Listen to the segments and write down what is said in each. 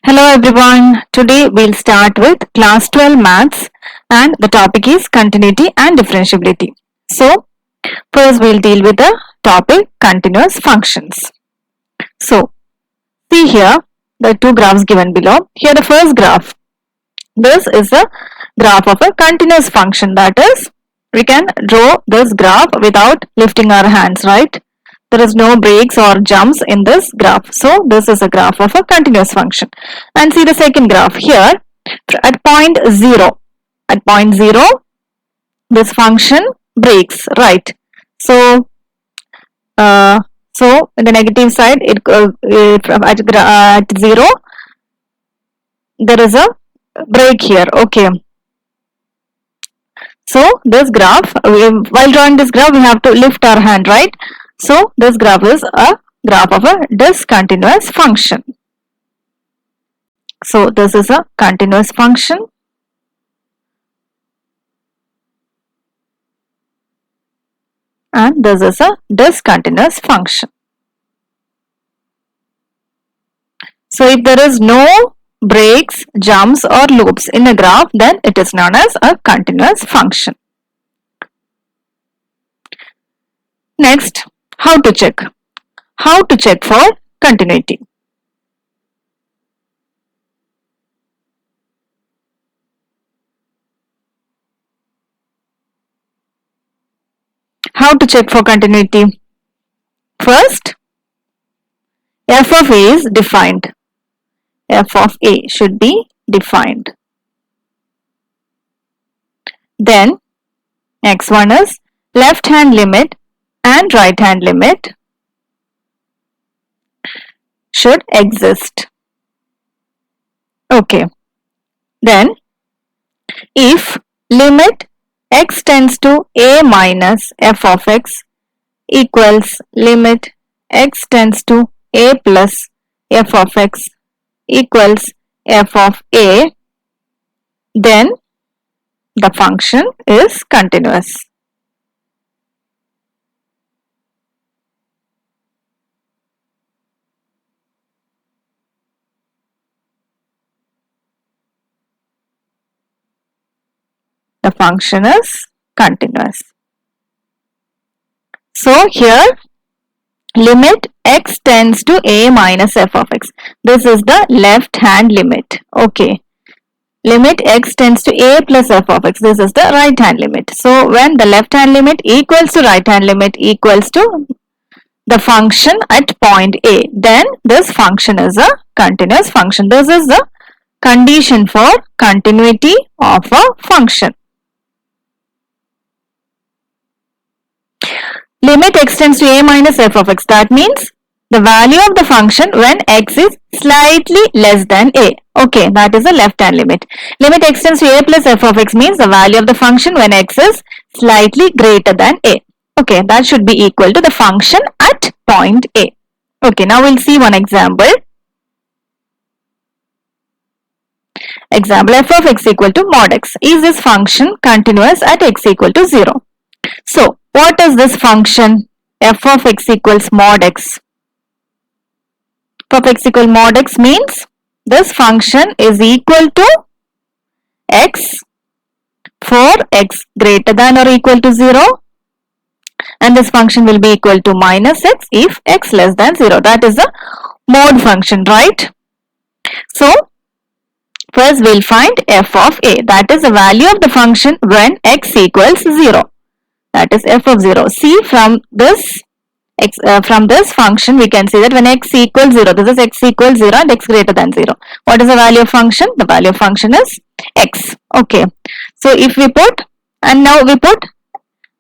Hello everyone. Today we'll start with class 12 maths and the topic is continuity and differentiability. So first we'll deal with the topic continuous functions. So see here the two graphs given below. Here the first graph. This is a graph of a continuous function, that is we can draw this graph without lifting our hands, right? There is no breaks or jumps in this graph. So this is a graph of a continuous function. And see the second graph here at point 0. At point 0 this function breaks, right? So in the negative side at 0 there is a break here. Okay. So this graph, while drawing this graph we have to lift our hand, right? So this graph is a graph of a discontinuous function. So this is a continuous function and this is a discontinuous function. So if there is no breaks, jumps or loops in a graph, then it is known as a continuous function. Next, how to check? How to check for continuity? How to check for continuity? First, f of a is defined. F of a should be defined. Then, next one is left hand limit and right hand limit should exist. Okay. Then, if limit x tends to a minus f of x equals limit x tends to a plus f of x equals f of a, then the function is continuous. The function is continuous. So here limit x tends to a minus f of x. This is the left hand limit. Okay. Limit x tends to a plus f of x. This is the right hand limit. So when the left hand limit equals to right hand limit equals to the function at point a, then this function is a continuous function. This is the condition for continuity of a function. Limit x tends to a minus f of x. That means the value of the function when x is slightly less than a. Okay, that is the left hand limit. Limit x tends to a plus f of x means the value of the function when x is slightly greater than a. Okay, that should be equal to the function at point a. Okay, now we'll see one example. Example, f of x equal to mod x. Is this function continuous at x equal to 0? So, what is this function? F of x equals mod x. F of x equal mod x means this function is equal to x for x greater than or equal to 0, and this function will be equal to minus x if x less than 0. That is a mod function, right? So, first we'll find f of a. That is the value of the function when x equals 0. That is f of 0. See, from this function we can see that when x equals 0, this is x equals 0 and x greater than 0. What is the value of function? The value of function is x. Okay. So if we put, and now we put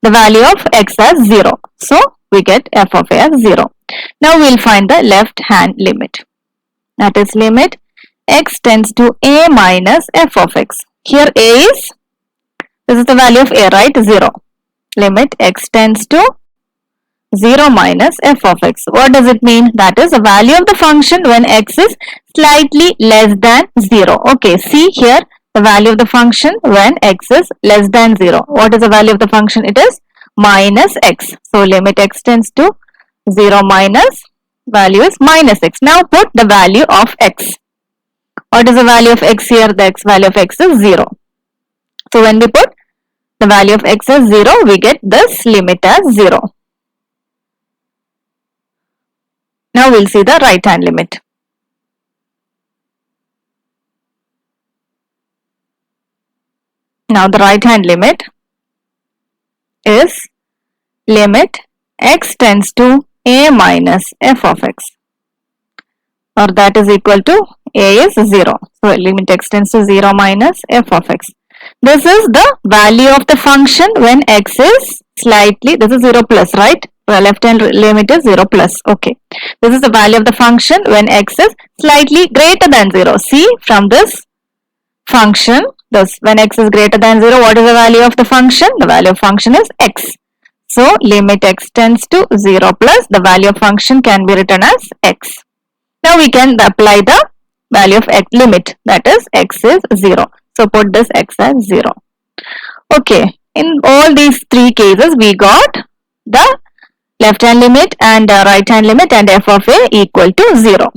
the value of x as 0. So we get f of a as 0. Now we will find the left hand limit. That is limit x tends to a minus f of x. Here a is, this is the value of a, right? 0. Limit x tends to 0 minus f of x. What does it mean? That is the value of the function when x is slightly less than 0. Okay, see here the value of the function when x is less than 0. What is the value of the function? It is minus x. So limit x tends to 0 minus value is minus x. Now put the value of x. What is the value of x here? The value of x is 0. So when we put the value of x as 0, we get this limit as 0. Now we'll see the right hand limit. Now the right hand limit is limit x tends to a minus f of x, or that is equal to a is 0. So limit x tends to 0 minus f of x. This is the value of the function when x is slightly, this is 0 plus, right? The left hand limit is 0 plus. Okay. This is the value of the function when x is slightly greater than 0. See, from this function, this when x is greater than 0, what is the value of the function? The value of function is x. So limit x tends to 0 plus, the value of function can be written as x. Now we can apply the value of x limit, that is x is 0. So put this x as 0. Okay, in all these three cases we got the left hand limit and right hand limit and f of a equal to 0.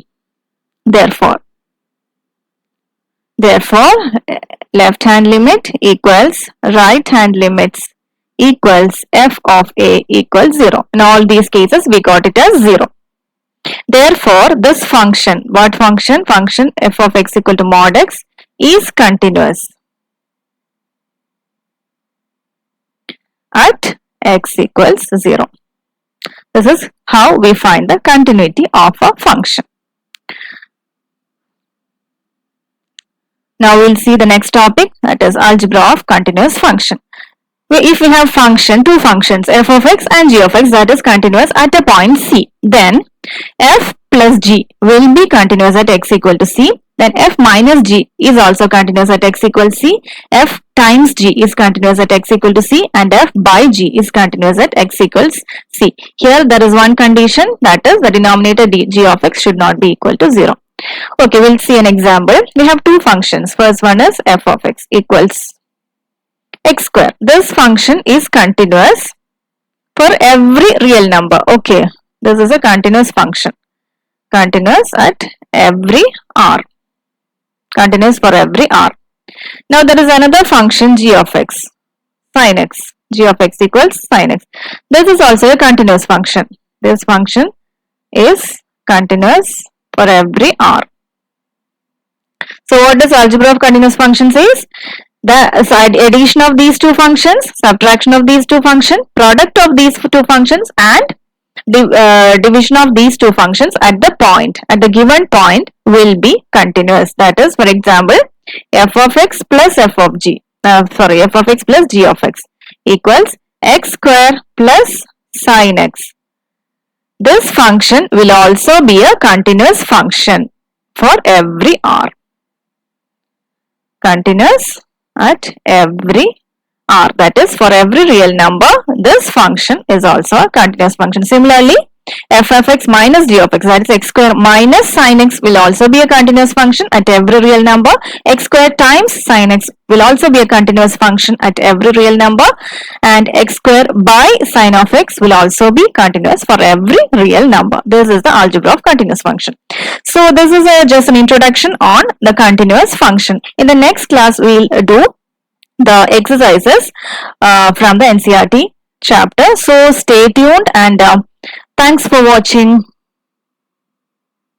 Therefore left hand limit equals right hand limits equals f of a equals 0. In all these cases we got it as 0. Therefore this function, what function? Function f of x equal to mod x is continuous at x equals 0. This is how we find the continuity of a function. Now we will see the next topic, that is algebra of continuous function. If we have two functions f of x and g of x that is continuous at a point c, then f plus g will be continuous at x equal to c. Then f minus g is also continuous at x equals c, f times g is continuous at x equal to c, and f by g is continuous at x equals c. Here there is one condition, that is the denominator g of x should not be equal to 0. Okay, we'll see an example. We have two functions. First one is f of x equals x square. This function is continuous for every real number. Okay, this is a continuous function. Continuous at every r. Continuous for every r. Now there is another function g of x, sin x. G of x equals sin x. This is also a continuous function. This function is continuous for every r. So what does algebra of continuous functions says? The addition of these two functions, subtraction of these two functions, product of these two functions, and division of these two functions at the given point will be continuous. That is, for example, f of x plus f of g, f of x plus g of x equals x square plus sin x. This function will also be a continuous function for every r. Continuous at every r, that is for every real number, this function is also a continuous function. Similarly, f of x minus g of x, that is x square minus sin x, will also be a continuous function at every real number. X square times sin x will also be a continuous function at every real number, and x square by sin of x will also be continuous for every real number. This is the algebra of continuous function. So this is just an introduction on the continuous function. In the next class we will do the exercises from the NCERT chapter. So stay tuned and thanks for watching.